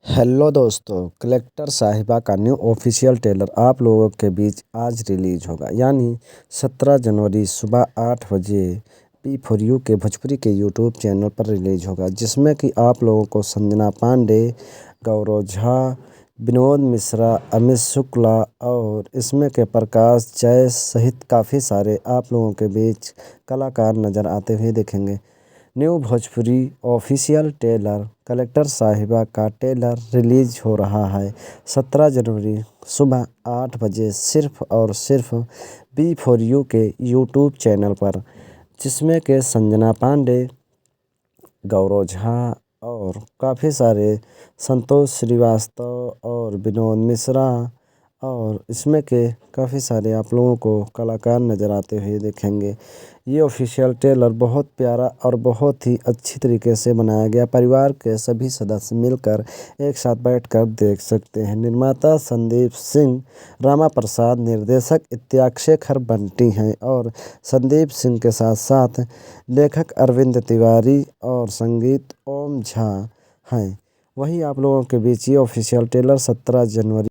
Hello दोस्तों, collector साहिबा का न्यू ऑफिशियल ट्रेलर आप लोगों के बीच आज रिलीज होगा, यानी 17 जनवरी सुबह 8 बजे P4U के भोजपुरी के यूट्यूब चैनल पर रिलीज होगा। जिसमें कि आप लोगों को संजना पांडे, गौरव झा, विनोद मिश्रा, अमित शुक्ला और इसमें के प्रकाश जय सहित काफ़ी सारे आप लोगों के बीच कलाकार नज़र आते हुए दिखेंगे। New Bhojpuri official trailer collector साहिबा का ट्रेलर रिलीज हो रहा है 17 जनवरी सुबह 8 बजे सिर्फ और सिर्फ P4U के यूट्यूब चैनल पर, जिसमें के संजना पांडे, गौरव झा और काफ़ी सारे संतोष श्रीवास्तव और विनोद मिश्रा और इसमें के काफ़ी सारे आप लोगों को कलाकार नज़र आते हुए देखेंगे। ये ऑफिशियल ट्रेलर बहुत प्यारा और बहुत ही अच्छी तरीके से बनाया गया। परिवार के सभी सदस्य मिलकर एक साथ बैठकर देख सकते हैं। निर्माता संदीप सिंह रामा प्रसाद, निर्देशक इत्याक्षेखर बंटी हैं और संदीप सिंह के साथ साथ लेखक अरविंद तिवारी और संगीत ओम झा हैं। वहीं आप लोगों के बीच ये ऑफिशियल ट्रेलर 17 जनवरी